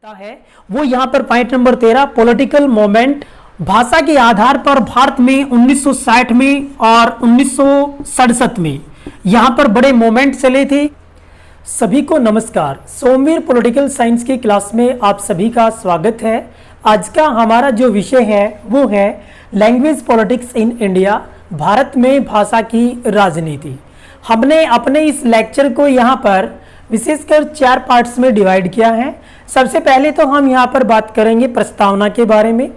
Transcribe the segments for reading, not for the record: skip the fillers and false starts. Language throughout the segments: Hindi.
रहता है वो यहाँ पर पॉइंट नंबर 13 पॉलिटिकल मोमेंट भाषा के आधार पर भारत में 1960 में और 1967 में यहाँ पर बड़े मोमेंट चले थे। सभी को नमस्कार। सोमवीर पॉलिटिकल साइंस की क्लास में आप सभी का स्वागत है। आज का हमारा जो विषय है वो है language politics in India, Bharat में भाषा की राजनीति। हमने अपने इस लेक्चर को यहाँ पर विशेषकर 4 पार्ट्स में डिवाइड किया है। सबसे पहले तो हम यहाँ पर बात करेंगे प्रस्तावना के बारे में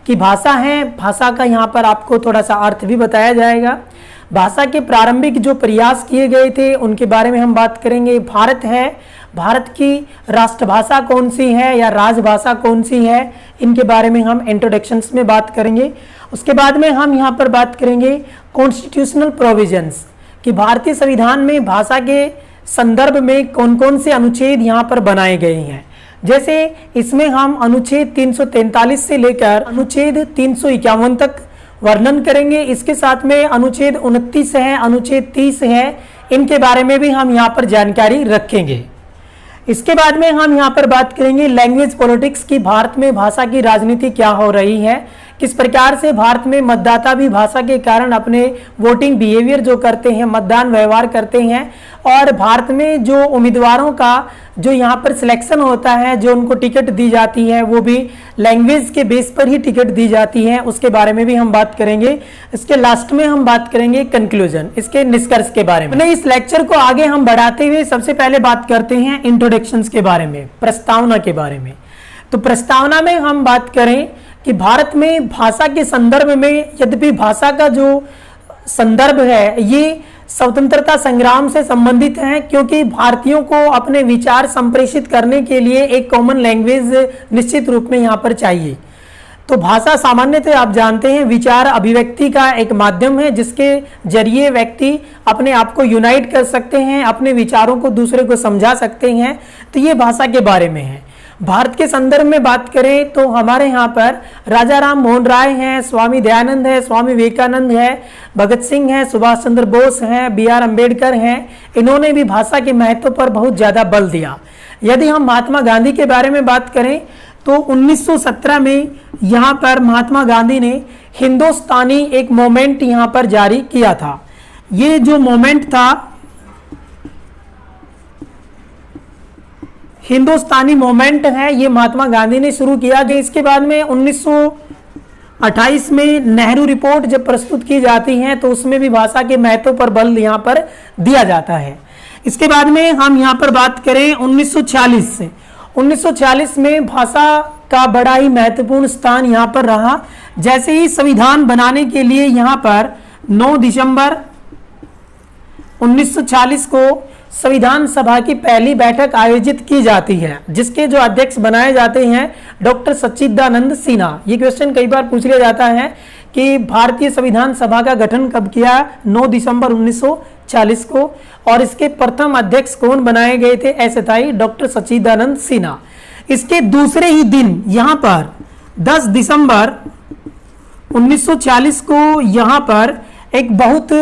कि भाषा है, भाषा का यहाँ पर आपको थोड़ा सा अर्थ भी बताया जाएगा। भाषा के प्रारंभिक जो प्रयास किए गए थे उनके बारे में हम बात करेंगे। भारत है, भारत की राष्ट्रभाषा कौन सी है या राजभाषा कौन सी है, इनके बारे में हम इंट्रोडक्शंस में बात करेंगे। उसके बाद में हम यहाँ पर बात करेंगे कॉन्स्टिट्यूशनल प्रोविजंस कि भारतीय संविधान में भाषा के संदर्भ में कौन कौन से अनुच्छेद यहाँ पर बनाए गए हैं। जैसे इसमें हम अनुच्छेद 343 से लेकर अनुच्छेद 351 तक वर्णन करेंगे। इसके साथ में अनुच्छेद 29 है, अनुच्छेद 30 है, इनके बारे में भी हम यहाँ पर जानकारी रखेंगे। इसके बाद में हम यहाँ पर बात करेंगे लैंग्वेज पॉलिटिक्स की भारत में भाषा की राजनीति क्या हो रही है, किस प्रकार से भारत में मतदाता भी भाषा के कारण अपने वोटिंग बिहेवियर जो करते हैं, मतदान व्यवहार करते हैं, और भारत में जो उम्मीदवारों का जो यहाँ पर सिलेक्शन होता है, जो उनको टिकट दी जाती है वो भी लैंग्वेज के बेस पर ही टिकट दी जाती है, उसके बारे में भी हम बात करेंगे। इसके लास्ट में हम बात करेंगे कंक्लूजन, इसके निष्कर्ष के बारे में। इस लेक्चर को आगे हम बढ़ाते हुए सबसे पहले बात करते हैं इंट्रोडक्शंस के बारे में, प्रस्तावना के बारे में। तो प्रस्तावना में हम बात करें कि भारत में भाषा के संदर्भ में, यद्यपि भाषा का जो संदर्भ है ये स्वतंत्रता संग्राम से संबंधित है, क्योंकि भारतीयों को अपने विचार संप्रेषित करने के लिए एक कॉमन लैंग्वेज निश्चित रूप में यहाँ पर चाहिए। तो भाषा सामान्यतः आप जानते हैं विचार अभिव्यक्ति का एक माध्यम है जिसके जरिए व्यक्ति अपने आप को यूनाइट कर सकते हैं, अपने विचारों को दूसरे को समझा सकते हैं। तो ये भाषा के बारे में है। भारत के संदर्भ में बात करें तो हमारे यहाँ पर राजा राम मोहन राय हैं, स्वामी दयानंद है, स्वामी विवेकानंद है, भगत सिंह है, सुभाष चंद्र बोस हैं, बी आर अम्बेडकर हैं। इन्होंने भी भाषा के महत्व पर बहुत ज़्यादा बल दिया। यदि हम महात्मा गांधी के बारे में बात करें तो 1917 में यहाँ पर महात्मा गांधी ने हिंदुस्तानी एक मोमेंट यहाँ पर जारी किया था। ये जो मोमेंट था हिंदुस्तानी मोमेंट है, ये महात्मा गांधी ने शुरू किया। जो इसके बाद में 1928 में नेहरू रिपोर्ट जब प्रस्तुत की जाती है तो उसमें भी भाषा के महत्व पर बल यहाँ पर दिया जाता है। इसके बाद में हम यहाँ पर बात करें 1946 से, 1946 में भाषा का बड़ा ही महत्वपूर्ण स्थान यहाँ पर रहा। जैसे ही संविधान बनाने के लिए यहाँ पर 9 दिसंबर 1940 को संविधान सभा की पहली बैठक आयोजित की जाती है, जिसके जो अध्यक्ष बनाए जाते हैं डॉक्टर सच्चिदानंद सिन्हा। ये क्वेश्चन कई बार पूछ लिया जाता है कि भारतीय संविधान सभा का गठन कब किया, 9 दिसंबर 1940 को, और इसके प्रथम अध्यक्ष कौन बनाए गए थे, ऐसे था डॉक्टर सच्चिदानंद सिन्हा। इसके दूसरे ही दिन यहाँ पर 10 दिसंबर 1940 को यहाँ पर एक बहुत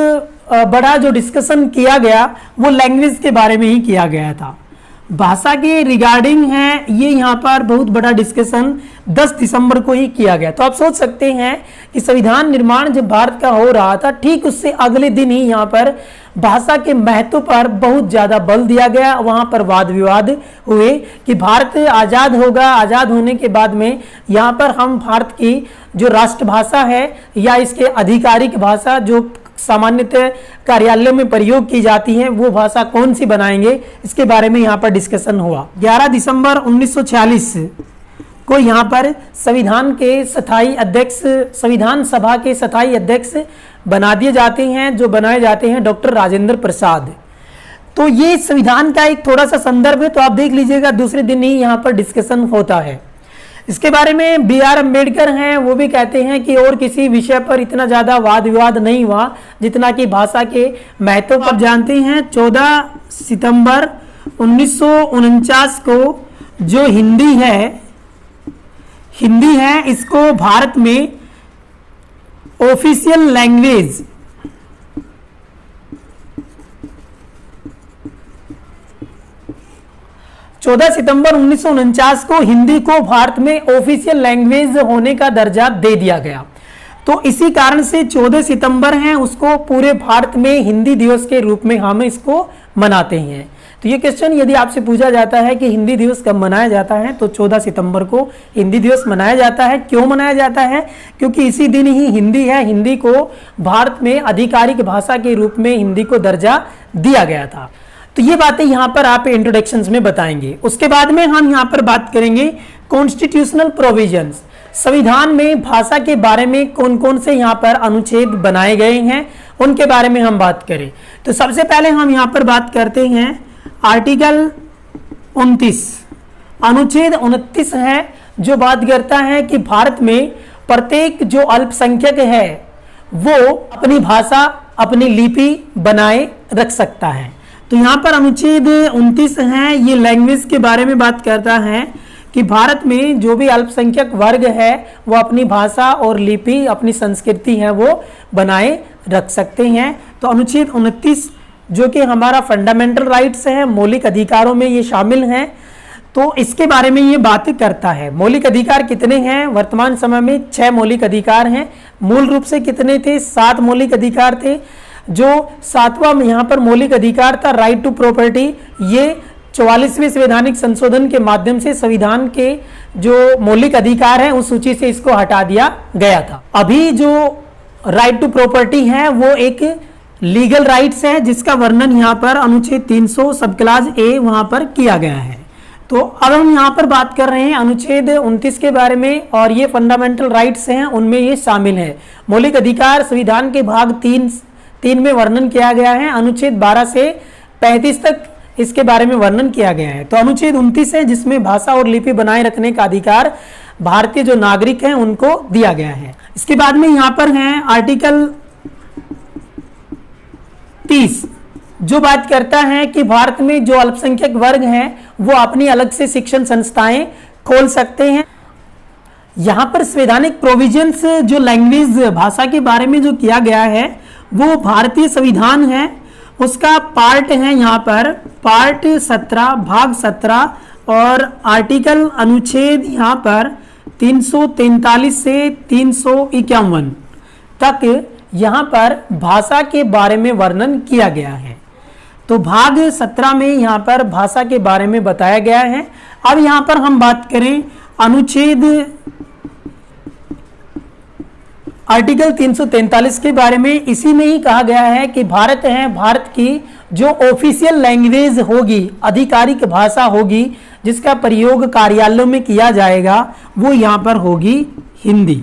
बड़ा जो डिस्कशन किया गया वो लैंग्वेज के बारे में ही किया गया था। भाषा के रिगार्डिंग है ये यहाँ पर बहुत बड़ा डिस्कशन 10 दिसंबर को ही किया गया। तो आप सोच सकते हैं कि संविधान निर्माण जब भारत का हो रहा था ठीक उससे अगले दिन ही यहाँ पर भाषा के महत्व पर बहुत ज़्यादा बल दिया गया। वहाँ पर वाद विवाद हुए कि भारत आज़ाद होगा, आज़ाद होने के बाद में यहाँ पर हम भारत की जो राष्ट्रभाषा है या इसके आधिकारिक भाषा जो सामान्यतः कार्यालयों में प्रयोग की जाती है वो भाषा कौन सी बनाएंगे, इसके बारे में यहाँ पर डिस्कशन हुआ। 11 दिसंबर 1946 को यहाँ पर संविधान के स्थायी अध्यक्ष, संविधान सभा के स्थायी अध्यक्ष बना दिए जाते हैं, जो बनाए जाते हैं डॉक्टर राजेंद्र प्रसाद। तो ये संविधान का एक थोड़ा सा संदर्भ है, तो आप देख लीजिएगा दूसरे दिन ही यहाँ पर डिस्कशन होता है। इसके बारे में बी आर अम्बेडकर हैं, वो भी कहते हैं कि और किसी विषय पर इतना ज़्यादा वाद विवाद नहीं हुआ जितना कि भाषा के महत्व पर। जानते हैं 14 सितंबर 1949 को जो हिंदी है इसको भारत में ऑफिशियल लैंग्वेज 14 सितंबर 1949 को हिंदी को भारत में ऑफिशियल लैंग्वेज होने का दर्जा दे दिया गया। तो इसी कारण से 14 सितंबर है उसको पूरे भारत में हिंदी दिवस के रूप में हम इसको मनाते हैं। तो ये क्वेश्चन यदि आपसे पूछा जाता है कि हिंदी दिवस कब मनाया जाता है, तो 14 सितंबर को हिंदी दिवस मनाया जाता है। क्यों मनाया जाता है? क्योंकि इसी दिन ही हिंदी है, हिंदी को भारत में आधिकारिक भाषा के रूप में हिंदी को दर्जा दिया गया था। तो ये बातें यहाँ पर आप इंट्रोडक्शंस में बताएंगे। उसके बाद में हम यहाँ पर बात करेंगे कॉन्स्टिट्यूशनल प्रोविजंस, संविधान में भाषा के बारे में कौन कौन से यहाँ पर अनुच्छेद बनाए गए हैं उनके बारे में हम बात करें। तो सबसे पहले हम यहाँ पर बात करते हैं आर्टिकल 29, अनुच्छेद 29 है जो बात करता है कि भारत में प्रत्येक जो अल्पसंख्यक है वो अपनी भाषा अपनी लिपि बनाए रख सकता है। तो यहाँ पर अनुच्छेद 29 है, ये लैंग्वेज के बारे में बात करता है कि भारत में जो भी अल्पसंख्यक वर्ग है वो अपनी भाषा और लिपि अपनी संस्कृति है वो बनाए रख सकते हैं। तो अनुच्छेद 29 जो कि हमारा फंडामेंटल राइट्स है, मौलिक अधिकारों में ये शामिल हैं, तो इसके बारे में ये बात करता है। मौलिक अधिकार कितने हैं? वर्तमान समय में 6 मौलिक अधिकार हैं। मूल रूप से कितने थे? 7 मौलिक अधिकार थे। जो 7वां यहाँ पर मौलिक अधिकार था राइट टू प्रॉपर्टी, ये 44वें संवैधानिक संशोधन के माध्यम से संविधान के जो मौलिक अधिकार है उस सूची से इसको हटा दिया गया था। अभी जो राइट टू प्रॉपर्टी है वो एक लीगल राइट्स है जिसका वर्णन यहाँ पर अनुच्छेद 300 सब क्लास ए वहां पर किया गया है। तो अब हम यहाँ पर बात कर रहे हैं अनुच्छेद 29 के बारे में, और ये फंडामेंटल राइट्स हैं उनमें ये शामिल है। मौलिक अधिकार संविधान के भाग 3 में वर्णन किया गया है। अनुच्छेद 12 से 35 तक इसके बारे में वर्णन किया गया है। तो अनुच्छेद 29 है जिसमें भाषा और लिपि बनाए रखने का अधिकार भारतीय जो नागरिक हैं उनको दिया गया है। इसके बाद में यहाँ पर है आर्टिकल 30 जो बात करता है कि भारत में जो अल्पसंख्यक वर्ग हैं वो अपनी अलग से शिक्षण संस्थाएं खोल सकते हैं। यहाँ पर संवैधानिक प्रोविजंस जो लैंग्वेज भाषा के बारे में जो किया गया है वो भारतीय संविधान है, उसका पार्ट है यहाँ पर पार्ट 17 भाग 17 और आर्टिकल अनुच्छेद यहाँ पर 343 से 351 तक यहाँ पर भाषा के बारे में वर्णन किया गया है। तो भाग 17 में यहाँ पर भाषा के बारे में बताया गया है। अब यहाँ पर हम बात करें अनुच्छेद आर्टिकल 343 के बारे में, इसी में ही कहा गया है कि भारत है, भारत की जो ऑफिशियल लैंग्वेज होगी, आधिकारिक भाषा होगी जिसका प्रयोग कार्यालयों में किया जाएगा वो यहाँ पर होगी हिंदी।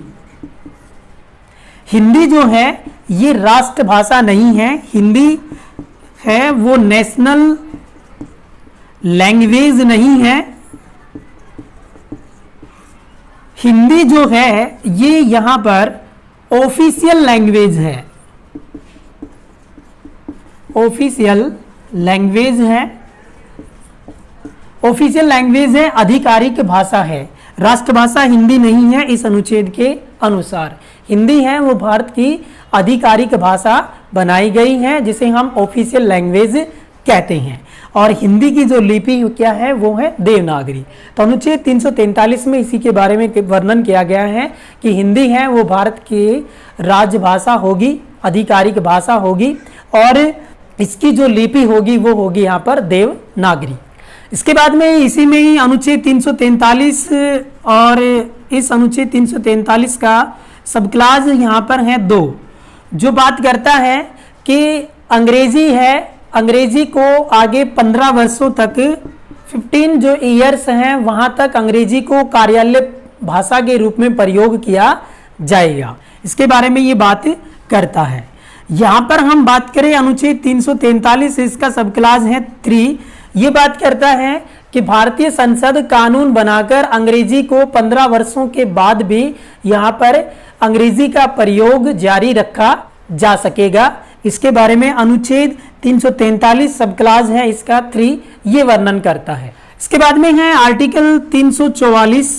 हिंदी जो है ये राष्ट्रभाषा नहीं है, हिंदी है वो नेशनल लैंग्वेज नहीं है। हिंदी जो है ये यहाँ पर ऑफिशियल लैंग्वेज है, ऑफिशियल लैंग्वेज है, ऑफिशियल लैंग्वेज है, आधिकारिक भाषा है। राष्ट्रभाषा हिंदी नहीं है इस अनुच्छेद के अनुसार। हिंदी है वो भारत की आधिकारिक भाषा बनाई गई है जिसे हम ऑफिशियल लैंग्वेज कहते हैं, और हिंदी की जो लिपि क्या है वो है देवनागरी। तो अनुच्छेद 343 में इसी के बारे में वर्णन किया गया है कि हिंदी है वो भारत की राजभाषा होगी, आधिकारिक भाषा होगी, और इसकी जो लिपि होगी वो होगी यहाँ पर देवनागरी। इसके बाद में इसी में ही अनुच्छेद 343 और इस अनुच्छेद 343 का सब क्लास यहाँ पर है 2 जो बात करता है कि अंग्रेजी है, अंग्रेजी को आगे 15 वर्षों तक 15 जो ईयर्स हैं वहाँ तक अंग्रेजी को कार्यालय भाषा के रूप में प्रयोग किया जाएगा। इसके बारे में ये बात करता है। यहाँ पर हम बात करें अनुच्छेद 343 इसका सब क्लास है 3, ये बात करता है कि भारतीय संसद कानून बनाकर अंग्रेजी को 15 वर्षों के बाद भी यहाँ पर अंग्रेजी का प्रयोग जारी रखा जा सकेगा। इसके बारे में अनुच्छेद 343 सब क्लास है इसका 3 ये वर्णन करता है। इसके बाद में है आर्टिकल 344,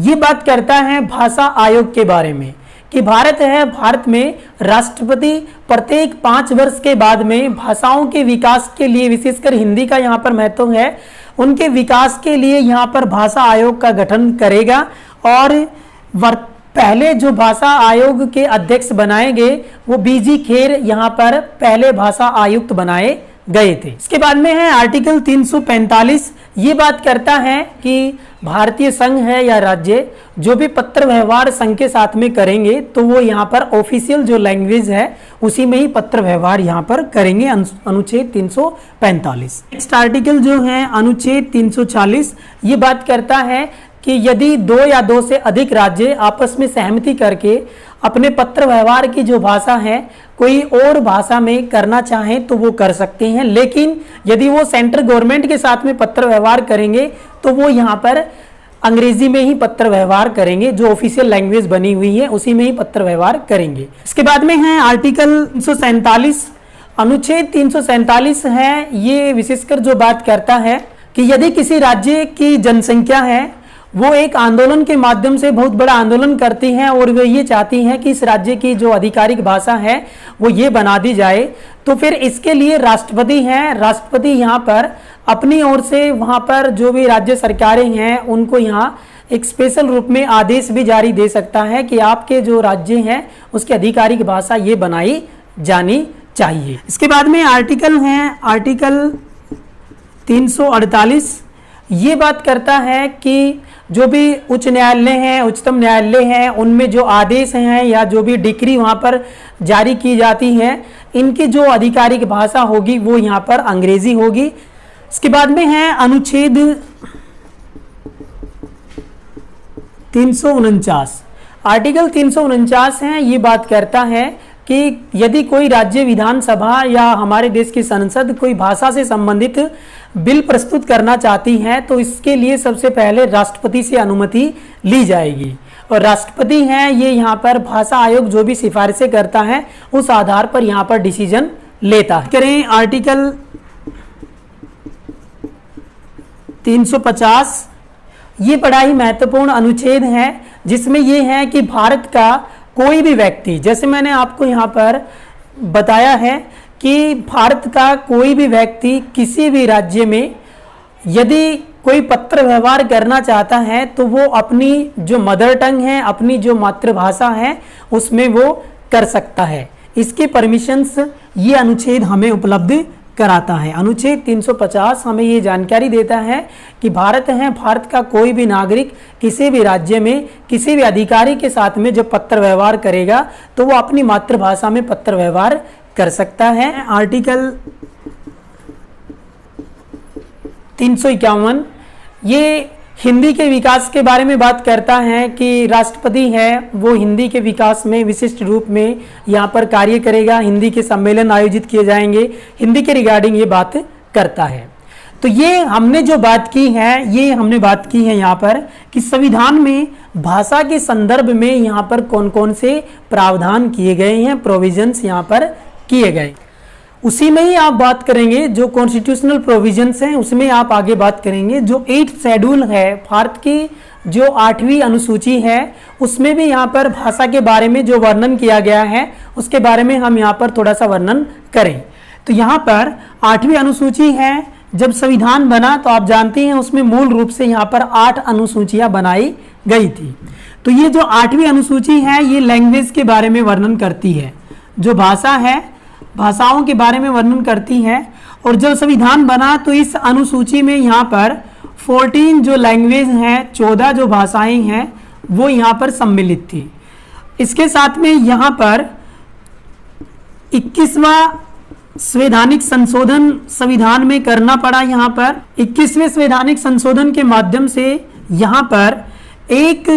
ये बात करता है भाषा आयोग के बारे में कि भारत है, भारत में राष्ट्रपति प्रत्येक 5 वर्ष के बाद में भाषाओं के विकास के लिए, विशेषकर हिंदी का यहाँ पर महत्व है, उनके विकास के लिए यहाँ पर भाषा आयोग का गठन करेगा और पहले जो भाषा आयोग के अध्यक्ष बनाए गए वो बीजी खेर यहाँ पर पहले भाषा आयुक्त बनाए गए थे। इसके बाद में है आर्टिकल 345। ये बात करता है कि भारतीय संघ है या राज्य जो भी पत्र व्यवहार संघ के साथ में करेंगे तो वो यहाँ पर ऑफिशियल जो लैंग्वेज है उसी में ही पत्र व्यवहार यहाँ पर करेंगे। अनुच्छेद 345। नेक्स्ट आर्टिकल जो है अनुच्छेद 340, ये बात करता है कि यदि दो या दो से अधिक राज्य आपस में सहमति करके अपने पत्र व्यवहार की जो भाषा है कोई और भाषा में करना चाहें तो वो कर सकते हैं, लेकिन यदि वो सेंट्रल गवर्नमेंट के साथ में पत्र व्यवहार करेंगे तो वो यहाँ पर अंग्रेजी में ही पत्र व्यवहार करेंगे, जो ऑफिशियल लैंग्वेज बनी हुई है उसी में ही पत्र व्यवहार करेंगे। इसके बाद में है आर्टिकल 347। अनुच्छेद 347 है, ये विशेषकर जो बात करता है कि यदि किसी राज्य की जनसंख्या है वो एक आंदोलन के माध्यम से बहुत बड़ा आंदोलन करती हैं और वे ये चाहती हैं कि इस राज्य की जो आधिकारिक भाषा है वो ये बना दी जाए, तो फिर इसके लिए राष्ट्रपति हैं, राष्ट्रपति यहाँ पर अपनी ओर से वहाँ पर जो भी राज्य सरकारें हैं उनको यहाँ एक स्पेशल रूप में आदेश भी जारी दे सकता है कि आपके जो राज्य हैं उसकी आधिकारिक भाषा ये बनाई जानी चाहिए। इसके बाद में आर्टिकल है आर्टिकल 348। ये बात करता है कि जो भी उच्च न्यायालय हैं, उच्चतम न्यायालय हैं, उनमें जो आदेश हैं या जो भी डिक्री वहाँ पर जारी की जाती है इनकी जो आधिकारिक भाषा होगी वो यहाँ पर अंग्रेजी होगी। इसके बाद में है अनुच्छेद 349। आर्टिकल 349 है, ये बात करता है कि यदि कोई राज्य विधानसभा या हमारे देश की संसद कोई भाषा से संबंधित बिल प्रस्तुत करना चाहती है तो इसके लिए सबसे पहले राष्ट्रपति से अनुमति ली जाएगी और राष्ट्रपति हैं ये यहाँ पर भाषा आयोग जो भी सिफारिशें करता है उस आधार पर यहाँ पर डिसीजन लेता है। करें आर्टिकल 350। ये बड़ा ही महत्वपूर्ण अनुच्छेद है जिसमें ये है कि भारत का कोई भी व्यक्ति, जैसे मैंने आपको यहाँ पर बताया है कि भारत का कोई भी व्यक्ति किसी भी राज्य में यदि कोई पत्र व्यवहार करना चाहता है तो वो अपनी जो मदर टंग है, अपनी जो मातृभाषा है उसमें वो कर सकता है। इसके परमिशंस ये अनुच्छेद हमें उपलब्ध कराता है। अनुच्छेद 350 हमें ये जानकारी देता है कि भारत का कोई भी नागरिक किसी भी राज्य में किसी भी अधिकारी के साथ में जब पत्र व्यवहार करेगा तो वो अपनी मातृभाषा में पत्र व्यवहार कर सकता है। आर्टिकल 351 ये हिंदी के विकास के बारे में बात करता है कि राष्ट्रपति है वो हिंदी के विकास में विशिष्ट रूप में यहाँ पर कार्य करेगा, हिंदी के सम्मेलन आयोजित किए जाएंगे, हिंदी के रिगार्डिंग ये बात करता है। तो ये हमने जो बात की है ये हमने बात की है यहाँ पर कि संविधान में भाषा के संदर्भ में यहाँ पर कौन कौन से प्रावधान किए गए हैं, प्रोविजंस यहाँ पर किए गए, उसी में ही आप बात करेंगे। जो कॉन्स्टिट्यूशनल प्रोविजंस हैं उसमें आप आगे बात करेंगे। जो 8th शेड्यूल है, भारत की जो 8वीं अनुसूची है उसमें भी यहाँ पर भाषा के बारे में जो वर्णन किया गया है उसके बारे में हम यहाँ पर थोड़ा सा वर्णन करें। तो यहाँ पर 8वीं अनुसूची है, जब संविधान बना तो आप जानते हैं उसमें मूल रूप से यहाँ पर 8 अनुसूचियाँ बनाई गई थी। तो ये जो 8वीं अनुसूची है ये लैंग्वेज के बारे में वर्णन करती है, जो भाषा है भाषाओं के बारे में वर्णन करती है। और जब संविधान बना तो इस अनुसूची में यहाँ पर 14 जो लैंग्वेज हैं, 14 जो भाषाएं हैं वो यहाँ पर सम्मिलित थी। इसके साथ में यहाँ पर 21वां संवैधानिक संशोधन संविधान में करना पड़ा। यहाँ पर 21वें संवैधानिक संशोधन के माध्यम से यहाँ पर एक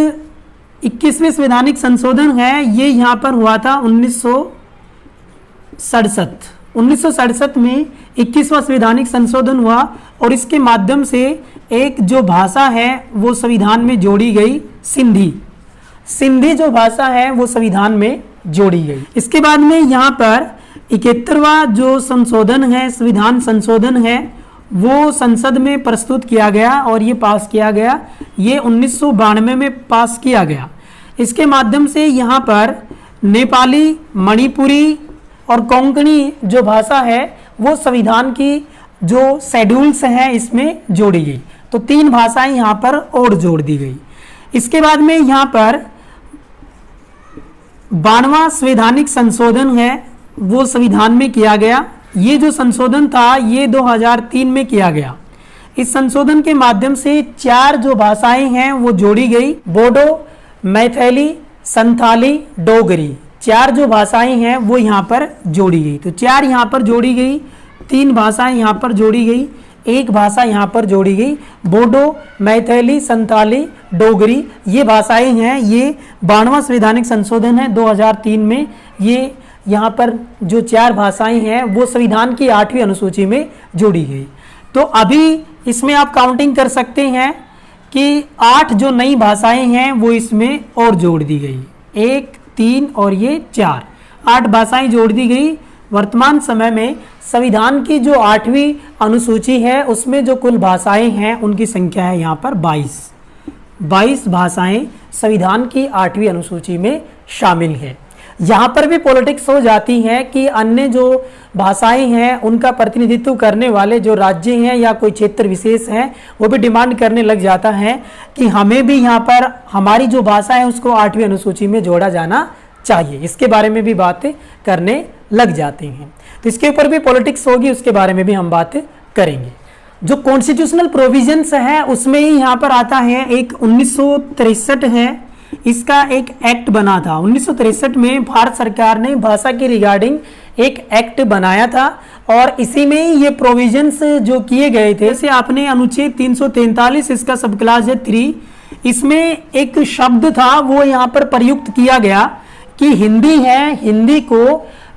21वें संवैधानिक संशोधन है ये यहाँ पर हुआ था 1967 में 21वां संवैधानिक संशोधन हुआ और इसके माध्यम से एक जो भाषा है वो संविधान में जोड़ी गई, सिंधी जो भाषा है वो संविधान में जोड़ी गई। इसके बाद में यहाँ पर 71वां जो संशोधन है, संविधान संशोधन है, वो संसद में प्रस्तुत किया गया और ये पास किया गया, ये 1992 में पास किया गया। इसके माध्यम से यहाँ पर नेपाली, मणिपुरी और कोंकणी जो भाषा है वो संविधान की जो शेड्यूल्स हैं इसमें जोड़ी गई। तो 3 भाषाएं यहाँ पर और जोड़ दी गई। इसके बाद में यहाँ पर 92वां संवैधानिक संशोधन है वो संविधान में किया गया। ये जो संशोधन था ये 2003 में किया गया। इस संशोधन के माध्यम से 4 जो भाषाएं हैं वो जोड़ी गई, बोडो, मैथिली, संथाली, डोगरी। 4 जो भाषाएं हैं वो यहाँ पर जोड़ी गई। तो 4 यहाँ पर जोड़ी गई, 3 भाषाएं यहाँ पर जोड़ी गई, 1 भाषा यहाँ पर जोड़ी गई। बोडो, मैथिली, संथाली, डोगरी ये भाषाएं हैं। ये 92वां संवैधानिक संशोधन है 2003 में। ये यहाँ पर जो 4 भाषाएं हैं वो संविधान की 8वीं अनुसूची में जोड़ी गई। तो अभी इसमें आप काउंटिंग कर सकते हैं कि 8 जो नई भाषाएं हैं वो इसमें और जोड़ दी गई। 1, 3 और ये 4, 8 भाषाएं जोड़ दी गई। वर्तमान समय में संविधान की जो 8वीं अनुसूची है उसमें जो कुल भाषाएं हैं उनकी संख्या है यहाँ पर 22 भाषाएं संविधान की 8वीं अनुसूची में शामिल है। यहाँ पर भी पॉलिटिक्स हो जाती है कि अन्य जो भाषाएं हैं उनका प्रतिनिधित्व करने वाले जो राज्य हैं या कोई क्षेत्र विशेष हैं वो भी डिमांड करने लग जाता है कि हमें भी यहाँ पर हमारी जो भाषा है उसको 8वीं अनुसूची में जोड़ा जाना चाहिए। इसके बारे में भी बात करने लग जाते हैं। तो इसके ऊपर भी पॉलिटिक्स होगी, उसके बारे में भी हम बात करेंगे। जो कॉन्स्टिट्यूशनल प्रोविजंस है उसमें ही यहाँ पर आता है एक 1963 है, इसका एक एक्ट बना था। 1963 में भारत सरकार ने भाषा के रिगार्डिंग एक एक्ट बनाया था और इसी में ही ये प्रोविजंस जो किए गए थे। जैसे आपने अनुच्छेद 343 इसका सब क्लास है 3, इसमें एक शब्द था वो यहाँ पर प्रयुक्त किया गया कि हिंदी है, हिंदी को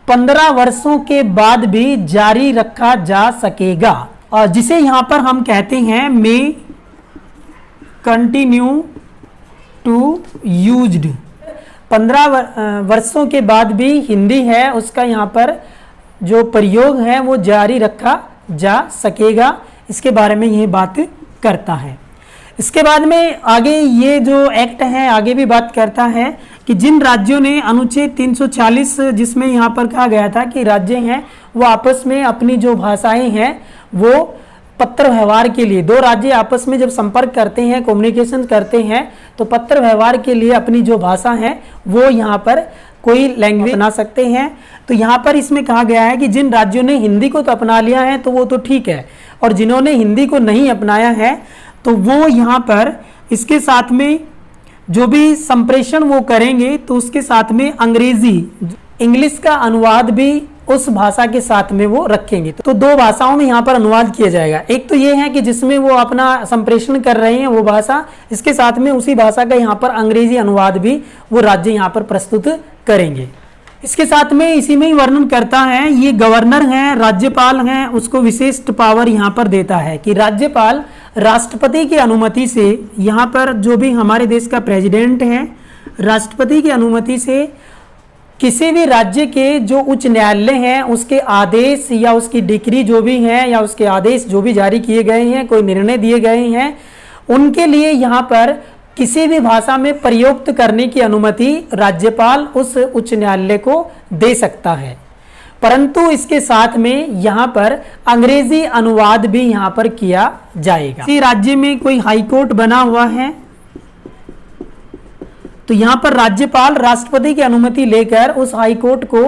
15 वर्षों के बाद भी जारी रखा जा सकेगा, और जिसे यहाँ पर हम कहते हैं मे कंटिन्यू टू यूज्ड। 15 वर्षों के बाद भी हिंदी है उसका यहाँ पर जो प्रयोग है वो जारी रखा जा सकेगा, इसके बारे में यह बात करता है। इसके बाद में आगे ये जो एक्ट है आगे भी बात करता है कि जिन राज्यों ने अनुच्छेद 340 जिसमें यहाँ पर कहा गया था कि राज्य हैं वो आपस में अपनी जो भाषाएं हैं वो पत्र व्यवहार के लिए, 2 राज्य आपस में जब संपर्क करते हैं, कम्युनिकेशन करते हैं, तो पत्र व्यवहार के लिए अपनी जो भाषा है वो यहाँ पर कोई लैंग्वेज बना सकते हैं। तो यहाँ पर इसमें कहा गया है कि जिन राज्यों ने हिंदी को तो अपना लिया है तो वो तो ठीक है, और जिन्होंने हिंदी को नहीं अपनाया है तो वो यहाँ पर इसके साथ में जो भी संप्रेषण वो करेंगे तो उसके साथ में अंग्रेजी, इंग्लिश का अनुवाद भी उस भाषा के साथ में वो रखेंगे। तो 2 भाषाओं में यहाँ पर अनुवाद किया जाएगा। एक तो ये है कि जिसमें वो अपना संप्रेषण कर रहे हैं वो भाषा, इसके साथ में उसी भाषा का यहाँ पर अंग्रेजी अनुवाद भी वो राज्य यहाँ पर प्रस्तुत करेंगे। इसके साथ में इसी में ही वर्णन करता है, ये गवर्नर हैं, राज्यपाल हैं, उसको विशिष्ट पावर यहाँ पर देता है कि राज्यपाल राष्ट्रपति की अनुमति से, यहाँ पर जो भी हमारे देश का प्रेसिडेंट है, राष्ट्रपति की अनुमति से किसी भी राज्य के जो उच्च न्यायालय हैं उसके आदेश या उसकी डिक्री जो भी है या उसके आदेश जो भी जारी किए गए हैं, कोई निर्णय दिए गए हैं, उनके लिए यहाँ पर किसी भी भाषा में प्रयुक्त करने की अनुमति राज्यपाल उस उच्च न्यायालय को दे सकता है। परंतु इसके साथ में यहाँ पर अंग्रेजी अनुवाद भी यहाँ पर किया जाएगा। किसी राज्य में कोई हाई कोर्ट बना हुआ है तो यहाँ पर राज्यपाल राष्ट्रपति की अनुमति लेकर उस हाई कोर्ट को,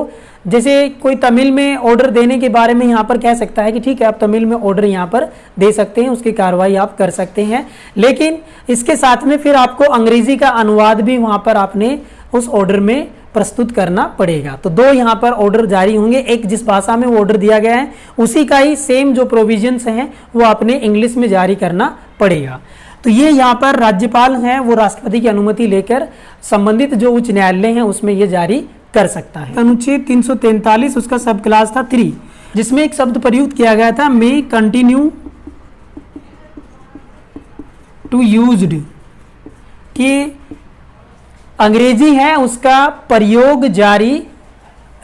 जैसे कोई तमिल में ऑर्डर देने के बारे में यहाँ पर कह सकता है कि ठीक है आप तमिल में ऑर्डर यहाँ पर दे सकते हैं, उसकी कार्रवाई आप कर सकते हैं, लेकिन इसके साथ में फिर आपको अंग्रेजी का अनुवाद भी वहाँ पर आपने उस ऑर्डर में प्रस्तुत करना पड़ेगा। तो 2 यहाँ पर ऑर्डर जारी होंगे, एक जिस भाषा में वो ऑर्डर दिया गया है उसी का ही सेम जो प्रोविजंस हैं वो आपने इंग्लिश में जारी करना पड़ेगा। तो ये यहाँ पर राज्यपाल हैं वो राष्ट्रपति की अनुमति लेकर संबंधित जो उच्च न्यायालय हैं उसमें ये जारी कर सकता है। अनुच्छेद 343 उसका सब क्लास था 3, जिसमें एक शब्द प्रयुक्त किया गया था मे कंटिन्यू टू यूज्ड, कि अंग्रेजी है उसका प्रयोग जारी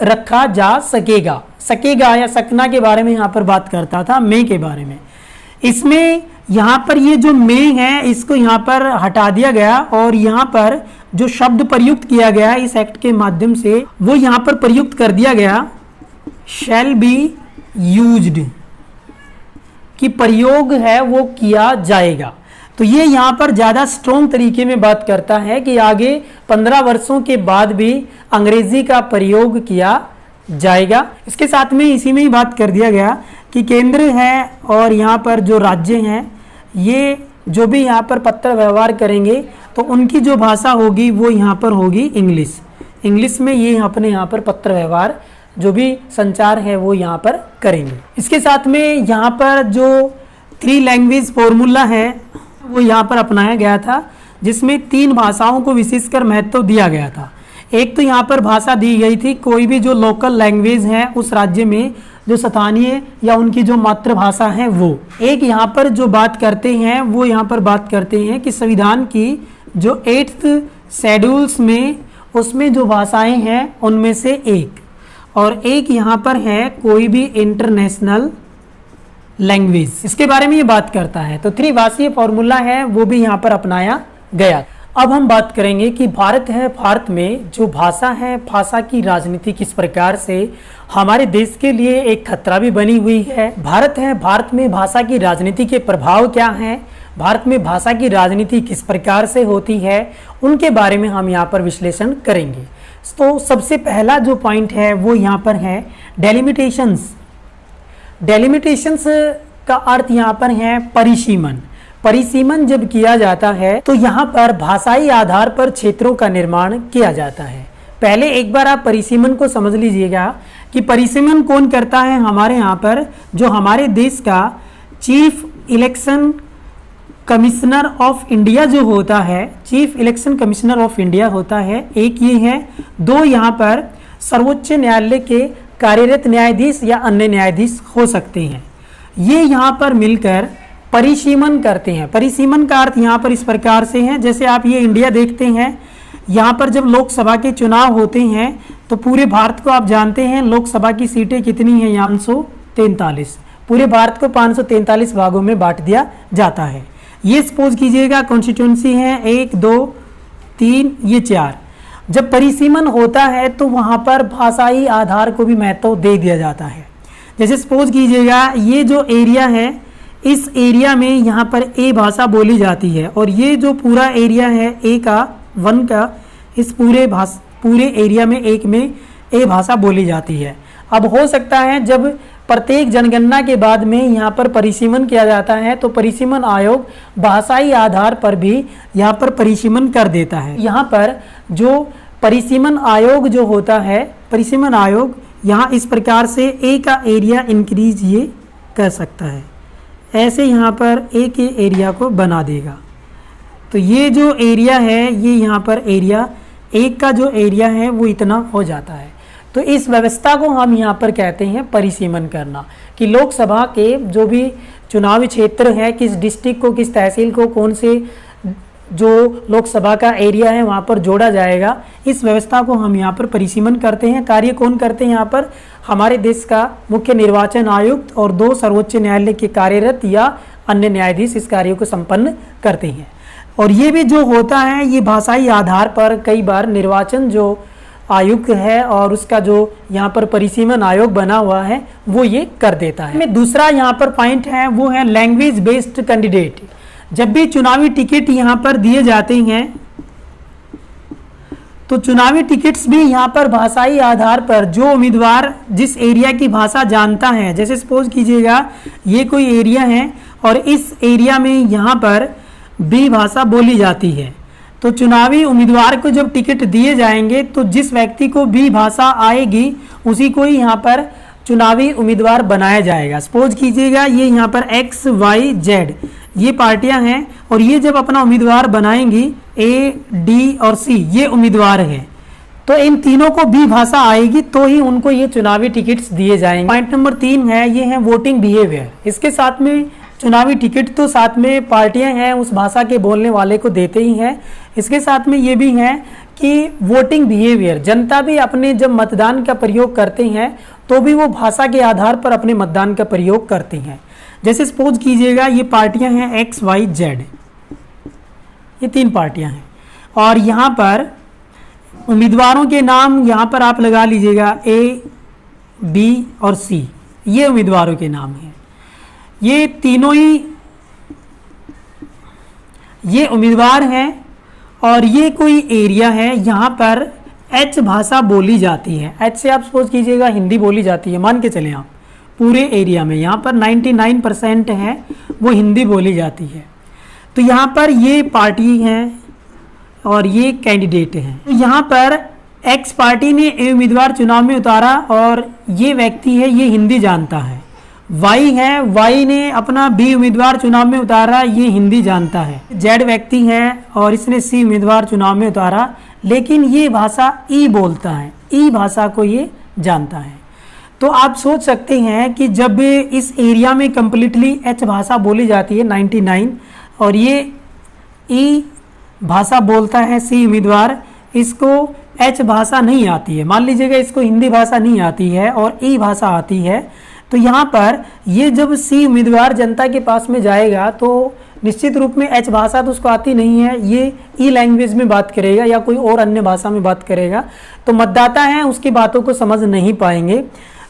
रखा जा सकेगा। सकेगा या सकना के बारे में यहाँ पर बात करता था, मे के बारे में। इसमें यहाँ पर ये जो मे है इसको यहाँ पर हटा दिया गया और यहाँ पर जो शब्द प्रयुक्त किया गया इस एक्ट के माध्यम से वो यहाँ पर प्रयुक्त कर दिया गया शैल बी यूज्ड, कि प्रयोग है वो किया जाएगा। तो ये यहाँ पर ज़्यादा स्ट्रॉन्ग तरीके में बात करता है कि आगे 15 वर्षों के बाद भी अंग्रेजी का प्रयोग किया जाएगा। इसके साथ में इसी में ही बात कर दिया गया कि केंद्र है और यहाँ पर जो राज्य हैं, ये जो भी यहाँ पर पत्र व्यवहार करेंगे तो उनकी जो भाषा होगी वो यहाँ पर होगी इंग्लिश। इंग्लिश में ये अपने यहाँ पर पत्र व्यवहार जो भी संचार है वो यहाँ पर करेंगे। इसके साथ में यहाँ पर जो 3 लैंग्वेज फॉर्मूला है वो यहाँ पर अपनाया गया था, जिसमें 3 भाषाओं को विशेषकर महत्व दिया गया था। एक तो यहाँ पर भाषा दी गई थी कोई भी जो लोकल लैंग्वेज है उस राज्य में जो स्थानीय या उनकी जो मातृभाषा है वो। एक यहाँ पर जो बात करते हैं वो यहाँ पर बात करते हैं कि संविधान की जो 8th शेड्यूल्स में उसमें जो भाषाएं हैं उनमें से एक, और एक यहाँ पर है कोई भी इंटरनेशनल लैंग्वेज, इसके बारे में ये बात करता है। तो त्रिभाषीय फॉर्मूला है वो भी यहाँ पर अपनाया गया। अब हम बात करेंगे कि भारत है, भारत में जो भाषा है, भाषा की राजनीति किस प्रकार से हमारे देश के लिए एक खतरा भी बनी हुई है। भारत है, भारत में भाषा की राजनीति के प्रभाव क्या हैं, भारत में भाषा की राजनीति किस प्रकार से होती है, उनके बारे में हम यहाँ पर विश्लेषण करेंगे। तो सबसे पहला जो पॉइंट है वो यहाँ पर है डेलिमिटेशंस। डेलिमिटेशंस का अर्थ यहाँ पर है परिसीमन। परिसीमन जब किया जाता है तो यहाँ पर भाषाई आधार पर क्षेत्रों का निर्माण किया जाता है। पहले एक बार आप परिसीमन को समझ लीजिएगा कि परिसीमन कौन करता है। हमारे यहाँ पर जो हमारे देश का chief election commissioner of India जो होता है, chief election commissioner of India होता है, एक ये है। 2 यहाँ पर सर्वोच्च न्यायालय के कार्यरत न्यायाधीश या अन्य न्यायाधीश हो सकते हैं। ये यहाँ पर मिलकर परिसीमन करते हैं। परिसीमन का अर्थ यहाँ पर इस प्रकार से है, जैसे आप ये इंडिया देखते हैं, यहाँ पर जब लोकसभा के चुनाव होते हैं तो पूरे भारत को आप जानते हैं लोकसभा की सीटें कितनी हैं, 543। पूरे भारत को 543 भागों में बांट दिया जाता है। ये सपोज कीजिएगा कॉन्स्टिट्यूंसी है 1, 2, 3, ये 4। जब परिसीमन होता है तो वहाँ पर भाषाई आधार को भी महत्व दे दिया जाता है। जैसे सपोज कीजिएगा ये जो एरिया है, इस एरिया में यहाँ पर ए भाषा बोली जाती है, और ये जो पूरा एरिया है ए का 1 का, इस पूरे एरिया में 1 में ए भाषा बोली जाती है। अब हो सकता है जब प्रत्येक जनगणना के बाद में यहाँ पर परिसीमन किया जाता है तो परिसीमन आयोग भाषाई आधार पर भी यहाँ पर परिसीमन कर देता है। यहाँ पर जो परिसीमन आयोग जो होता है, परिसीमन आयोग यहाँ इस प्रकार से ए का एरिया इंक्रीज ये कर सकता है, ऐसे यहाँ पर ए के एरिया को बना देगा। तो ये जो एरिया है, ये यहाँ पर एरिया 1 का जो एरिया है वो इतना हो जाता है। तो इस व्यवस्था को हम यहाँ पर कहते हैं परिसीमन करना, कि लोकसभा के जो भी चुनावी क्षेत्र है, किस डिस्ट्रिक्ट को, किस तहसील को, कौन से जो लोकसभा का एरिया है वहाँ पर जोड़ा जाएगा। इस व्यवस्था को हम यहाँ पर परिसीमन करते हैं। कार्य कौन करते हैं यहाँ पर? हमारे देश का मुख्य निर्वाचन आयुक्त और 2 सर्वोच्च न्यायालय के कार्यरत या अन्य न्यायाधीश इस कार्य को संपन्न करते हैं। और ये भी जो होता है ये भाषाई आधार पर कई बार निर्वाचन जो आयुक्त है और उसका जो यहाँ पर परिसीमन आयोग बना हुआ है वो ये कर देता है। दूसरा यहाँ पर पॉइंट है वो है लैंग्वेज बेस्ड कैंडिडेट। जब भी चुनावी टिकट यहाँ पर दिए जाते हैं तो चुनावी टिकट्स भी यहाँ पर भाषाई आधार पर जो उम्मीदवार जिस एरिया की भाषा जानता है, जैसे सपोज कीजिएगा ये कोई एरिया है और इस एरिया में यहाँ पर बी भाषा बोली जाती है, तो चुनावी उम्मीदवार को जब टिकट दिए जाएंगे तो जिस व्यक्ति को बी भाषा आएगी उसी को ही यहाँ पर चुनावी उम्मीदवार बनाया जाएगा। सपोज कीजिएगा ये यहाँ पर एक्स वाई जेड ये पार्टियां हैं और ये जब अपना उम्मीदवार बनाएंगी ए डी और सी ये उम्मीदवार हैं, तो इन तीनों को बी भाषा आएगी तो ही उनको ये चुनावी टिकट्स दिए जाएंगे। पॉइंट नंबर 3 है ये है वोटिंग बिहेवियर। इसके साथ में चुनावी टिकट तो साथ में पार्टियां हैं उस भाषा के बोलने वाले को देते ही हैं, इसके साथ में ये भी है कि वोटिंग बिहेवियर, जनता भी अपने जब मतदान का प्रयोग करते हैं तो भी वो भाषा के आधार पर अपने मतदान का प्रयोग करते हैं। जैसे सपोज कीजिएगा ये पार्टियां हैं एक्स वाई जेड, ये 3 पार्टियां हैं और यहाँ पर उम्मीदवारों के नाम यहाँ पर आप लगा लीजिएगा ए बी और सी, ये उम्मीदवारों के नाम हैं। ये तीनों ही ये उम्मीदवार हैं और ये कोई एरिया है, यहाँ पर एच भाषा बोली जाती है। एच से आप सपोज कीजिएगा हिंदी बोली जाती है, मान के चलें आप पूरे एरिया में यहाँ पर 99% है वो हिंदी बोली जाती है। तो यहाँ पर ये पार्टी है और ये कैंडिडेट हैं। तो यहाँ पर एक्स पार्टी ने ए उम्मीदवार चुनाव में उतारा और ये व्यक्ति है ये हिंदी जानता है। वाई है, वाई ने अपना बी उम्मीदवार चुनाव में उतारा, ये हिंदी जानता है। जेड व्यक्ति है और इसने सी उम्मीदवार चुनाव में उतारा, लेकिन ये भाषा ई बोलता है, ई भाषा को ये जानता है। तो आप सोच सकते हैं कि जब इस एरिया में कंप्लीटली एच भाषा बोली जाती है 99 और ये ई भाषा बोलता है सी उम्मीदवार, इसको एच भाषा नहीं आती है, मान लीजिएगा इसको हिंदी भाषा नहीं आती है और ई भाषा आती है, तो यहाँ पर ये जब सी उम्मीदवार जनता के पास में जाएगा तो निश्चित रूप में एच भाषा तो उसको आती नहीं है, ये ई लैंग्वेज में बात करेगा या कोई और अन्य भाषा में बात करेगा, तो मतदाता हैं उसकी बातों को समझ नहीं पाएंगे।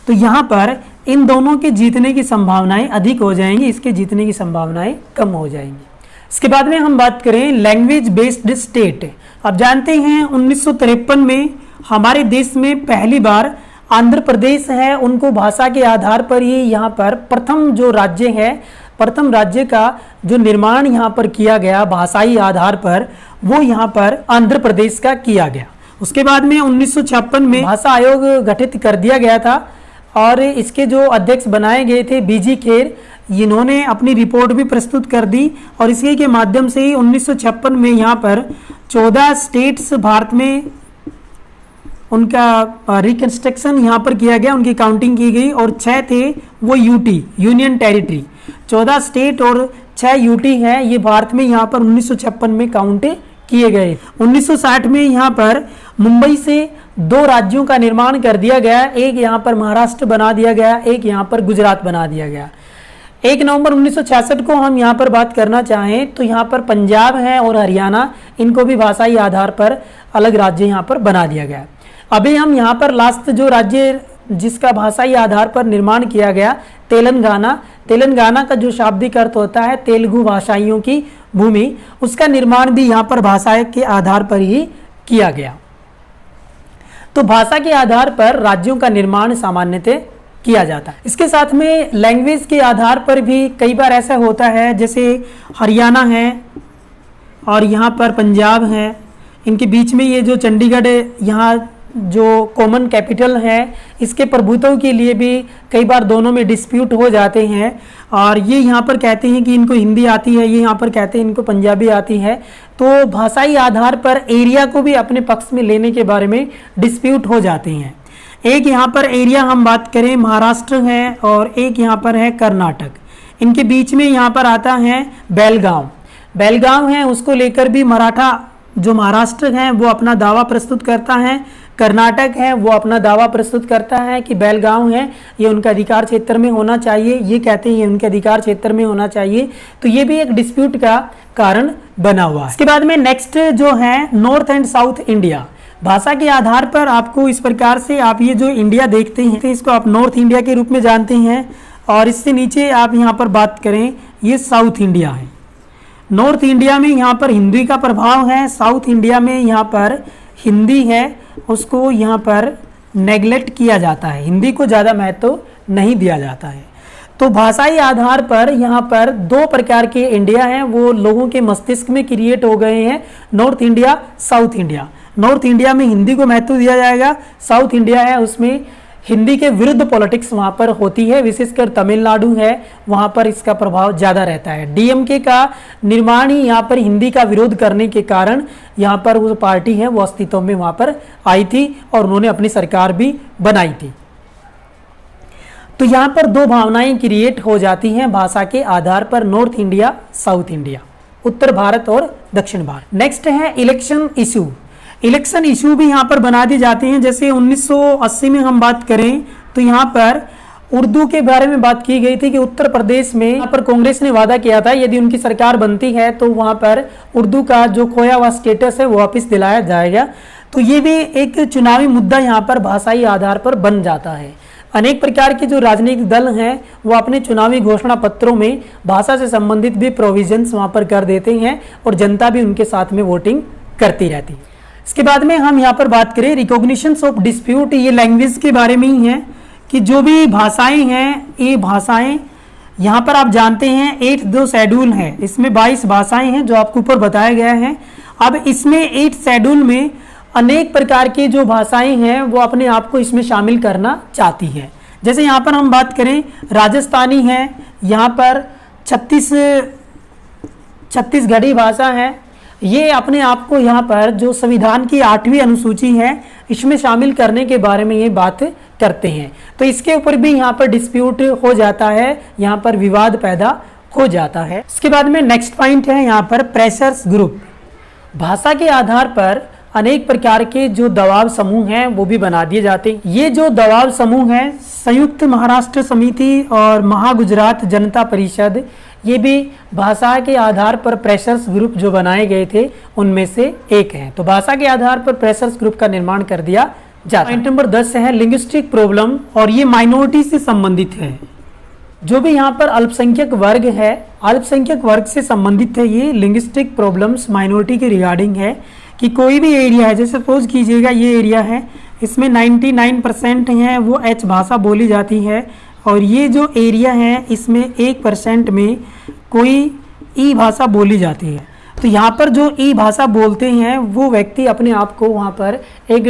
तो यहाँ पर इन दोनों के जीतने की संभावनाएं अधिक हो जाएंगी, इसके जीतने की संभावनाएं कम हो जाएंगी। इसके बाद में हम बात करें लैंग्वेज बेस्ड स्टेट। आप जानते हैं 1953 में हमारे देश में पहली बार आंध्र प्रदेश है, उनको भाषा के आधार पर ही यहाँ पर प्रथम जो राज्य है, प्रथम राज्य का जो निर्माण यहाँ पर किया गया भाषाई आधार पर, वो यहाँ पर आंध्र प्रदेश का किया गया। उसके बाद में 1956 में भाषा आयोग गठित कर दिया गया था और इसके जो अध्यक्ष बनाए गए थे बीजी खेर, इन्होंने अपनी रिपोर्ट भी प्रस्तुत कर दी और इसी के माध्यम से ही 1956 में यहाँ पर 14 स्टेट्स भारत में उनका रिकंस्ट्रक्शन यहाँ पर किया गया, उनकी काउंटिंग की गई और 6 थे वो यूटी यूनियन टेरिटरी, 14 स्टेट और 6 यूटी है, ये भारत में यहाँ पर 1956 में काउंट किए गए। 1960 में यहाँ पर मुंबई से 2 राज्यों का निर्माण कर दिया गया, एक यहाँ पर महाराष्ट्र बना दिया गया, एक यहाँ पर गुजरात बना दिया गया। 1 नवंबर 1966 को हम यहाँ पर बात करना चाहें तो यहाँ पर पंजाब है और हरियाणा, इनको भी भाषाई आधार पर अलग राज्य यहाँ पर बना दिया गया। अभी हम यहाँ पर लास्ट जो राज्य जिसका भाषाई आधार पर निर्माण किया गया तेलंगाना, तेलंगाना का जो शाब्दिक अर्थ होता है तेलुगु भाषाइयों की भूमि, उसका निर्माण भी यहाँ पर भाषा के आधार पर ही किया गया। तो भाषा के आधार पर राज्यों का निर्माण सामान्यतः किया जाता है। इसके साथ में लैंग्वेज के आधार पर भी कई बार ऐसा होता है, जैसे हरियाणा है और यहाँ पर पंजाब है, इनके बीच में ये जो चंडीगढ़ यहाँ जो कॉमन कैपिटल है, इसके प्रभुत्व के लिए भी कई बार दोनों में डिस्प्यूट हो जाते हैं और ये यहाँ पर कहते हैं कि इनको हिंदी आती है, ये यहाँ पर कहते हैं इनको पंजाबी आती है। तो भाषाई आधार पर एरिया को भी अपने पक्ष में लेने के बारे में डिस्प्यूट हो जाते हैं। एक यहाँ पर एरिया हम बात करें महाराष्ट्र है और एक यहाँ पर है कर्नाटक, इनके बीच में यहाँ पर आता है बेलगांव, बेलगांव है उसको लेकर भी मराठा जो महाराष्ट्र है वो अपना दावा प्रस्तुत करता है, कर्नाटक है वो अपना दावा प्रस्तुत करता है कि बेलगांव है ये उनका अधिकार क्षेत्र में होना चाहिए, ये कहते हैं ये उनके अधिकार क्षेत्र में होना चाहिए। तो ये भी एक डिस्प्यूट का कारण बना हुआ है। इसके बाद में नेक्स्ट जो है नॉर्थ एंड साउथ इंडिया, भाषा के आधार पर आपको इस प्रकार से आप ये जो इंडिया देखते हैं तो इसको आप नॉर्थ इंडिया के रूप में जानते हैं और इससे नीचे आप यहाँ पर बात करें ये साउथ इंडिया है। नॉर्थ इंडिया में यहाँ पर हिंदी का प्रभाव है, साउथ इंडिया में यहाँ पर हिंदी है उसको यहाँ पर नेग्लेक्ट किया जाता है, हिंदी को ज़्यादा महत्व नहीं दिया जाता है। तो भाषाई आधार पर यहाँ पर 2 प्रकार के इंडिया हैं, वो लोगों के मस्तिष्क में क्रिएट हो गए हैं, north India south India. North India में हिंदी को महत्व दिया जाएगा, साउथ इंडिया है उसमें हिंदी के विरुद्ध पॉलिटिक्स वहाँ पर होती है, विशेषकर तमिलनाडु है वहाँ पर इसका प्रभाव ज़्यादा रहता है। डीएमके का निर्माण ही यहाँ पर हिंदी का विरोध करने के कारण यहाँ पर वो पार्टी है वो अस्तित्व में वहाँ पर आई थी और उन्होंने अपनी सरकार भी बनाई थी। तो यहाँ पर 2 भावनाएं क्रिएट हो जाती हैं भाषा के आधार पर, नॉर्थ इंडिया साउथ इंडिया, उत्तर भारत और दक्षिण भारत। नेक्स्ट है इलेक्शन इशू, इलेक्शन इशू भी यहाँ पर बना दिए जाते हैं। जैसे 1980 में हम बात करें तो यहाँ पर उर्दू के बारे में बात की गई थी कि उत्तर प्रदेश में यहाँ पर कांग्रेस ने वादा किया था यदि उनकी सरकार बनती है तो वहाँ पर उर्दू का जो खोया हुआ स्टेटस है वो वापस दिलाया जाएगा। तो ये भी एक चुनावी मुद्दा यहाँ पर भाषाई आधार पर बन जाता है। अनेक प्रकार के जो राजनीतिक दल हैं वो अपने चुनावी घोषणा पत्रों में भाषा से संबंधित भी प्रोविजंस वहां पर कर देते हैं और जनता भी उनके साथ में वोटिंग करती रहती है। इसके बाद में हम यहाँ पर बात करें रिकॉग्निशंस ऑफ डिस्प्यूट, ये लैंग्वेज के बारे में ही है कि जो भी भाषाएं हैं, ये भाषाएं यहाँ पर आप जानते हैं 8 जो शेड्यूल है, इसमें 22 भाषाएं हैं जो आपको ऊपर बताया गया है। अब इसमें 8 शेड्यूल में अनेक प्रकार की जो भाषाएं हैं वो अपने आप को इसमें शामिल करना चाहती है। जैसे यहाँ पर हम बात करें राजस्थानी है, यहाँ पर छत्तीसगढ़ी भाषा है, ये अपने आप को यहाँ पर जो संविधान की 8वीं अनुसूची है इसमें शामिल करने के बारे में ये बात करते हैं। तो इसके ऊपर भी यहाँ पर डिस्प्यूट हो जाता है, यहाँ पर विवाद पैदा हो जाता है। इसके बाद में नेक्स्ट पॉइंट है यहाँ पर प्रेशर्स ग्रुप। भाषा के आधार पर अनेक प्रकार के जो दबाव समूह हैं वो भी बना दिए जाते हैं। ये जो दबाव समूह हैं संयुक्त महाराष्ट्र समिति और महागुजरात जनता परिषद, ये भी भाषा के आधार पर प्रेशर्स ग्रुप जो बनाए गए थे उनमें से एक है। तो भाषा के आधार पर प्रेशर्स ग्रुप का निर्माण कर दिया जाता है। पॉइंट नंबर 10 है लिंग्विस्टिक प्रॉब्लम, और ये माइनॉरिटी से संबंधित है। जो भी यहाँ पर अल्पसंख्यक वर्ग है, अल्पसंख्यक वर्ग से संबंधित है ये लिंग्विस्टिक प्रॉब्लम्स माइनॉरिटी के रिगार्डिंग है कि कोई भी एरिया है, जैसे सपोज कीजिएगा ये एरिया है, इसमें 99% है वो एच भाषा बोली जाती है, और ये जो एरिया है इसमें 1% में कोई ई भाषा बोली जाती है। तो यहाँ पर जो ई भाषा बोलते हैं वो व्यक्ति अपने आप को वहाँ पर एक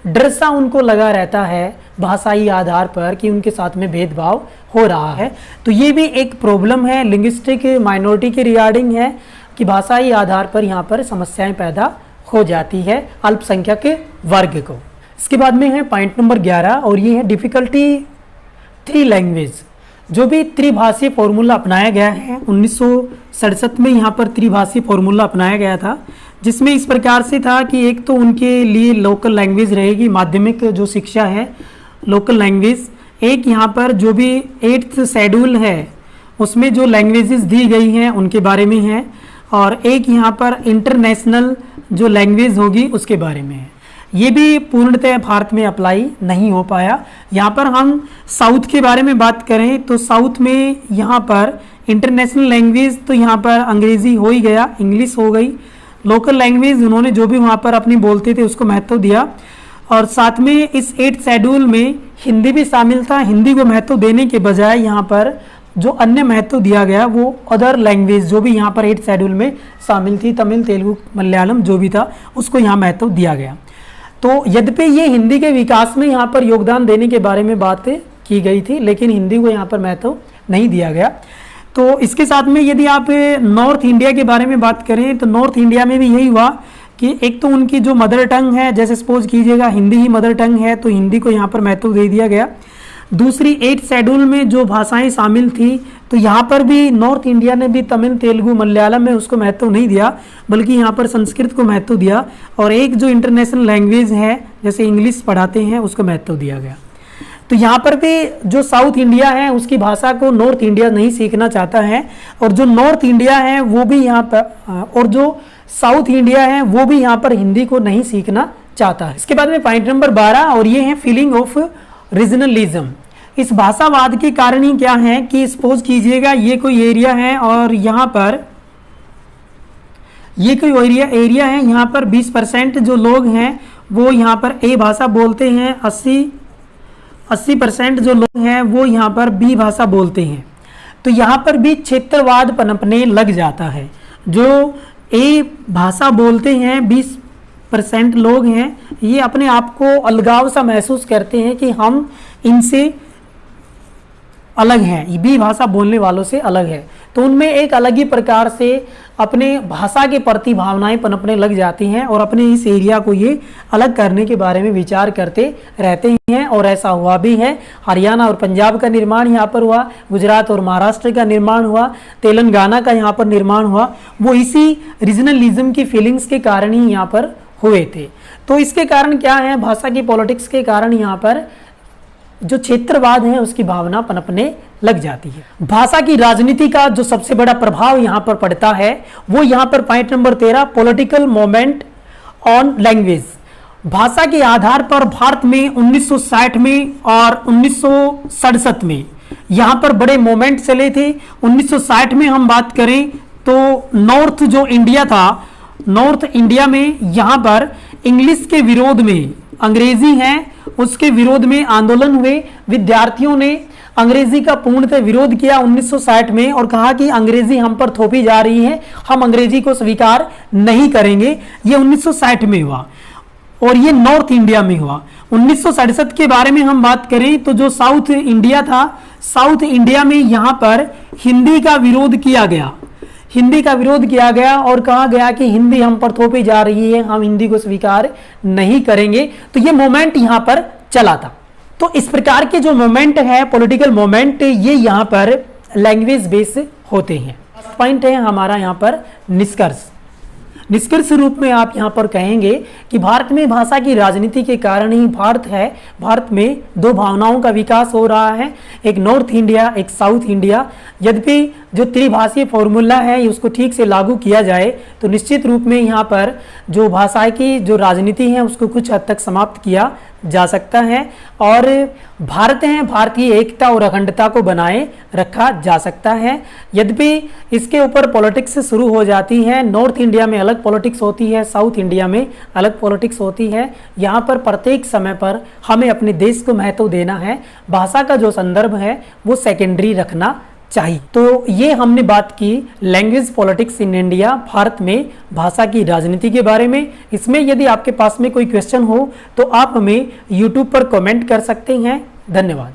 डर सा उनको लगा रहता है भाषाई आधार पर कि उनके साथ में भेदभाव हो रहा है। तो ये भी एक प्रॉब्लम है लिंग्विस्टिक माइनॉरिटी के रिगार्डिंग है कि भाषाई आधार पर यहाँ पर समस्याएं पैदा हो जाती है अल्पसंख्यक वर्ग को। इसके बाद में है पॉइंट नंबर 11, और ये है डिफिकल्टी थ्री लैंग्वेज। जो भी त्रिभाषीय फॉर्मूला अपनाया गया है 1967 में यहाँ पर त्रिभाषीय फॉर्मूला अपनाया गया था, जिसमें इस प्रकार से था कि एक तो उनके लिए लोकल लैंग्वेज रहेगी, माध्यमिक जो शिक्षा है लोकल लैंग्वेज, एक यहाँ पर जो भी 8th शेड्यूल है उसमें जो लैंग्वेजेस दी गई हैं उनके बारे में है, और एक यहाँ पर इंटरनेशनल जो लैंग्वेज होगी उसके बारे में है। ये भी पूर्णतः भारत में अप्लाई नहीं हो पाया। यहाँ पर हम साउथ के बारे में बात करें तो साउथ में यहाँ पर इंटरनेशनल लैंग्वेज तो यहाँ पर अंग्रेजी हो ही गया, इंग्लिश हो गई, लोकल लैंग्वेज उन्होंने जो भी वहाँ पर अपनी बोलते थे उसको महत्व दिया, और साथ में इस 8th शेड्यूल में हिंदी भी शामिल था। हिंदी को महत्व देने के बजाय यहाँ पर जो अन्य महत्व दिया गया वो अदर लैंग्वेज जो भी यहाँ पर 8th शेड्यूल में शामिल थी, तमिल, तेलुगु, मलयालम जो भी था उसको यहाँ महत्व दिया गया। तो यद्यपि ये हिंदी के विकास में यहाँ पर योगदान देने के बारे में बात की गई थी, लेकिन हिंदी को यहाँ पर महत्व नहीं दिया गया। तो इसके साथ में यदि आप नॉर्थ इंडिया के बारे में बात करें तो नॉर्थ इंडिया में भी यही हुआ कि एक तो उनकी जो मदर टंग है, जैसे सपोज कीजिएगा हिंदी ही मदर टंग है तो हिंदी को यहाँ पर महत्व दे दिया गया। दूसरी 8th शेड्यूल में जो भाषाएं शामिल थी तो यहाँ पर भी नॉर्थ इंडिया ने भी तमिल, तेलुगु, मलयालम में उसको महत्व नहीं दिया, बल्कि यहाँ पर संस्कृत को महत्व दिया, और एक जो इंटरनेशनल लैंग्वेज है जैसे इंग्लिश पढ़ाते हैं उसको महत्व दिया गया। तो यहाँ पर भी जो साउथ इंडिया है उसकी भाषा को नॉर्थ इंडिया नहीं सीखना चाहता है, और जो नॉर्थ इंडिया है वो भी यहाँ पर, और जो साउथ इंडिया है वो भी यहाँ पर हिंदी को नहीं सीखना चाहता है। इसके बाद में पॉइंट नंबर 12, और ये है फीलिंग ऑफ रीजनलिज्म। इस भाषावाद के कारण ही क्या है कि सपोज कीजिएगा ये कोई एरिया है और यहाँ पर ये कोई एरिया है, यहाँ पर 20% जो लोग हैं वो यहाँ पर ए भाषा बोलते हैं, 80% जो लोग हैं वो यहाँ पर बी भाषा बोलते हैं। तो यहाँ पर भी क्षेत्रवाद पनपने लग जाता है। जो ए भाषा बोलते हैं 20% लोग हैं, ये अपने आप को अलगाव सा महसूस करते हैं कि हम इनसे अलग हैं, बी भाषा बोलने वालों से अलग है। तो उनमें एक अलग ही प्रकार से अपने भाषा के प्रति भावनाएं पनपने लग जाती हैं और अपने इस एरिया को ये अलग करने के बारे में विचार करते रहते हैं, और ऐसा हुआ भी है। हरियाणा और पंजाब का निर्माण यहाँ पर हुआ, गुजरात और महाराष्ट्र का निर्माण हुआ, तेलंगाना का यहाँ पर निर्माण हुआ, वो इसी रीजनलिज्म की फीलिंग्स के कारण ही यहाँ पर हुए थे। तो इसके कारण क्या है, भाषा की पॉलिटिक्स के कारण यहाँ पर जो क्षेत्रवाद है उसकी भावना पनपने लग जाती है। भाषा की राजनीति का जो सबसे बड़ा प्रभाव यहाँ पर पड़ता है वो यहाँ पर point number 13 political moment on language. भाषा के आधार पर भारत में 1960 में और 1967 में यहाँ पर बड़े मोमेंट चले थे। 1960 में हम बात करें तो नॉर्थ जो इंडिया था, नॉर्थ इंडिया में यहाँ पर इंग्लिश के विरोध में, अंग्रेजी है उसके विरोध में आंदोलन हुए। विद्यार्थियों ने अंग्रेजी का पूर्णतः विरोध किया 1960 में और कहा कि अंग्रेजी हम पर थोपी जा रही है, हम अंग्रेजी को स्वीकार नहीं करेंगे। ये 1960 में हुआ और ये नॉर्थ इंडिया में हुआ। 1967 के बारे में हम बात करें तो जो साउथ इंडिया था, साउथ इंडिया में यहाँ पर हिंदी का विरोध किया गया, हिंदी का विरोध किया गया और कहा गया कि हिंदी हम पर थोपी जा रही है, हम हिंदी को स्वीकार नहीं करेंगे। तो ये मोमेंट यहाँ पर चला था। तो इस प्रकार के जो मोमेंट है, पॉलिटिकल मोमेंट, ये यहाँ पर लैंग्वेज बेस होते हैं। पॉइंट है हमारा यहाँ पर निष्कर्ष। निष्कर्ष रूप में आप यहाँ पर कहेंगे कि भारत में भाषा की राजनीति के कारण ही भारत में दो भावनाओं का विकास हो रहा है, एक नॉर्थ इंडिया, एक साउथ इंडिया। यद्यपि जो त्रिभाषीय फॉर्मूला है उसको ठीक से लागू किया जाए तो निश्चित रूप में यहाँ पर जो भाषा की जो राजनीति है उसको कुछ हद तक समाप्त किया जा सकता है और भारतीय एकता और अखंडता को बनाए रखा जा सकता है। यद्यपि इसके ऊपर पॉलिटिक्स शुरू हो जाती है। नॉर्थ इंडिया में अलग पॉलिटिक्स होती है, साउथ इंडिया में अलग पॉलिटिक्स होती है। यहाँ पर प्रत्येक समय पर हमें अपने देश को महत्व देना है, भाषा का जो संदर्भ है वो सेकेंडरी रखना चाहिए। तो ये हमने बात की language politics in India, Bharat में भाषा की राजनीति के बारे में। इसमें यदि आपके पास में कोई क्वेश्चन हो तो आप हमें यूट्यूब पर कमेंट कर सकते हैं। धन्यवाद।